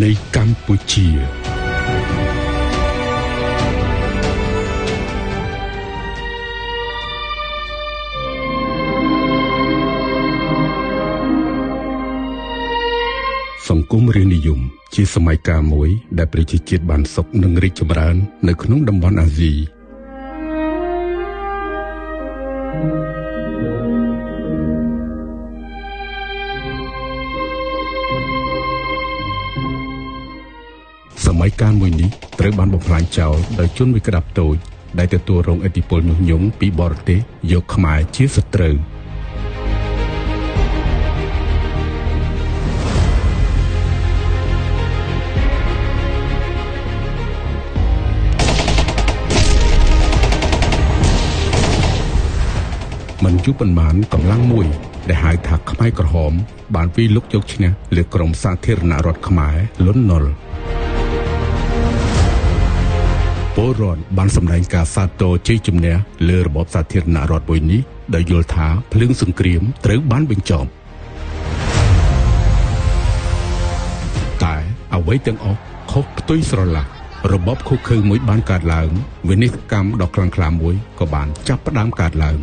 នៃកម្ពុជាសង្គមរាស្ត្រនិយមជាសម័យកាលមួយដែលប្រជាជាតិបានសុខនិងរីកចម្រើននៅក្នុងតំបន់អាស៊ីសម័យកាលមួយនេះត្រូវបានបំផ្លាញចោលដោយជនវិក្តាប់តូចដែលទទួលរងឥទ្ធិពលញុះញង់ពីបរទេសយកខ្មែរជាសត្រូវមិនយូរប៉ុន្មានកម្លាំងមួយដែលហៅថាខ្មែរក្រហមបានវាយលុកយកឈ្នះលើក្រុមសាធារណរដ្ឋខ្មែរលន់នល់ពលរដ្ឋបានសម្ដែងការសាទរជ័យជំនះលើរបបសាធារណរដ្ឋមួយនេះដោយយល់ថាភ្លើងសង្គ្រាមត្រូវបានបញ្ចប់តែអ្វីទាំងអស់ខុសផ្ទុយស្រឡះរបបឃុំឃើញមួយបានកើតឡើងវិនិស្សកម្មដ៏ខ្លាំងក្លាមួយក៏បានចាប់ផ្ដើមកើតឡើង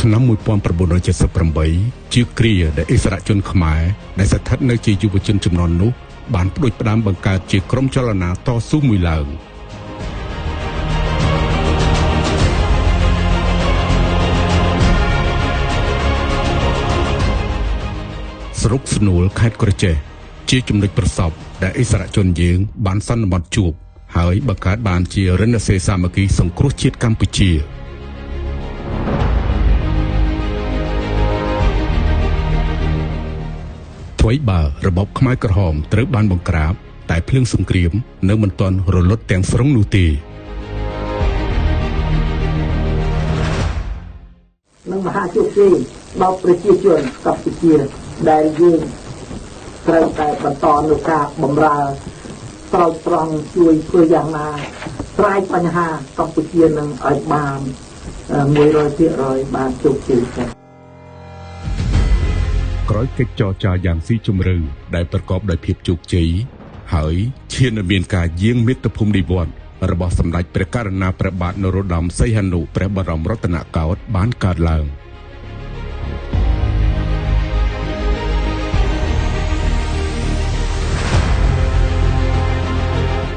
ឆ្នាំ1978ជាគ្រាដែលអិសរាជជនខ្មែរដែលស្ថិតនៅជាយុវជនជំនាន់នោះបានផ្ដួចផ្ដើមបង្កើតជាក្រុមចលនាតស៊ូមួយឡើងស្រុកស្នួលខេត្តក្រចេះជាចំណុចប្រសពដែលអិសរាជជនយើងបានសន្មតជួបហើយបង្កើតបានជារិទ្ធិសេនសាមគ្គីសង្គ្រោះជាតិកម្ពុជាអ្វីបើរបបខ្មែរក្រហមត្រូវបានបង្ក្រាបតែភ្លើងសង្គ្រាមនៅមិនទាន់រលត់ទាំងស្រុងនោះទេនឹងមហាជោគជ័យដល់ប្រជាជនកម្ពុជាដែលយើងត្រូវតែបន្តនូវការបម្រើស្រោចស្រង់ជួយធ្វើយ៉ាងណាស្រាយបញ្ហាកម្ពុជានឹងឲ្យបាន 100% បានជោគជ័យទៅក្រោយកិច្ចចរចាយ៉ាងស៊ីជម្រៅដែលប្រកបដោយភាពជោគជ័យហើយឈានមានការយាងមាតុភូមិនិវត្តន៍របស់សម្ដេចព្រះករុណាព្រះបាទនរោត្តមសីហនុព្រះបរមរតនកោដ្ឋបានកើតឡើង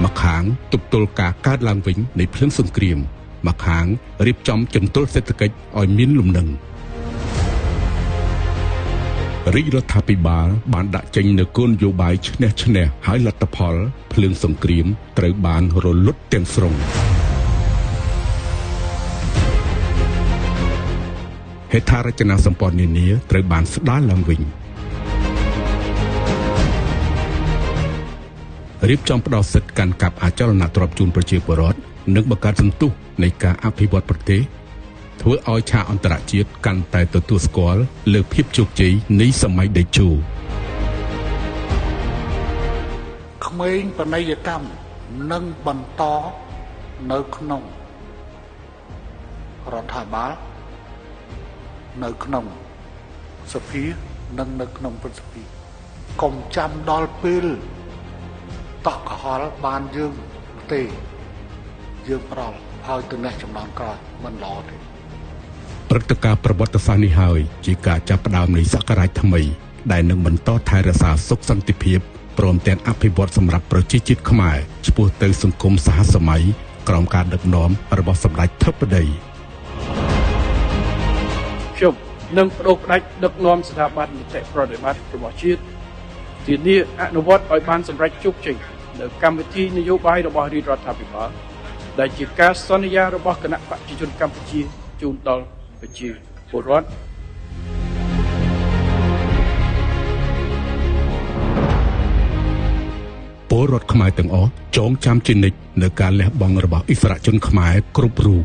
ម្ខាងទប់ទល់ការកើតឡើងវិញនៃភ្លើងសង្គ្រាមម្ខាងរៀបចំជំទល់សេដ្ឋកិច្ចឲ្យមានលំនឹងរាជរដ្ឋាភិបាលបានដាក់ចេញនូវគោលនយោបាយឈ្នះឈ្នះហើយលទ្ធផលភ្លើងសង្គ្រាមត្រូវបានរលត់ទាំងស្រុងហេដ្ឋារចនាសម្ព័ន្ធនានាត្រូវបានស្ដារឡើងវិញរៀបចំផ្ដល់សិទ្ធិកាន់កាប់អចលនទ្រព្យជូនប្រជាពលរដ្ឋនិងបង្កើតសន្ទុះនៃការអភិវឌ្ឍប្រទេសធ្វើឲ្យឆាកអន្តរជាតិកាន់តែទទួលស្គាល់លើភាពជោគជ័យនៃសម័យតេជោក្មេងបណិយកម្មនឹងបន្តនៅក្នុងរដ្ឋាភិបាលនៅក្នុងសភានិងនៅក្នុងព្រឹទ្ធសភាកុំចាំដល់ពេលតក់កុហលបានយើងទេយើងប្រល់ហើយទៅនេះចំណងក្រោយមិនល្អទេព្រឹត្តិការណ៍ប្រវត្តិសាស្ត្រនេះហើយជាការចាប់ផ្ដើមនៃសករាជថ្មីដែលនឹងបន្តថែរក្សាសុខសន្តិភាពព្រមទាំងអភិវឌ្ឍសម្រាប់ប្រជាជាតិខ្មែរឆ្ពោះទៅសង្គមសហសម័យក្រោមការដឹកនាំរបស់សម្ដេចធិបតីខ្ញុំនឹងបដូរផ្ដាច់ដឹកនាំស្ថាប័ននីតិប្រតិបត្តិរបស់ជាតិធានាអនុវត្តឲ្យបានសម្រេចជោគជ័យនៅកម្មវិធីនយោបាយរបស់រាជរដ្ឋាភិបាលដែលជាការសន្យារបស់គណៈបព្វជិជនកម្ពុជាជូនដល់ប្រជាពលរដ្ឋពលរដ្ឋខ្មែរទាំងអស់ចងចាំជានិច្ចនៅការលះបង់របស់អិសរាជជនខ្មែរគ្រប់រូប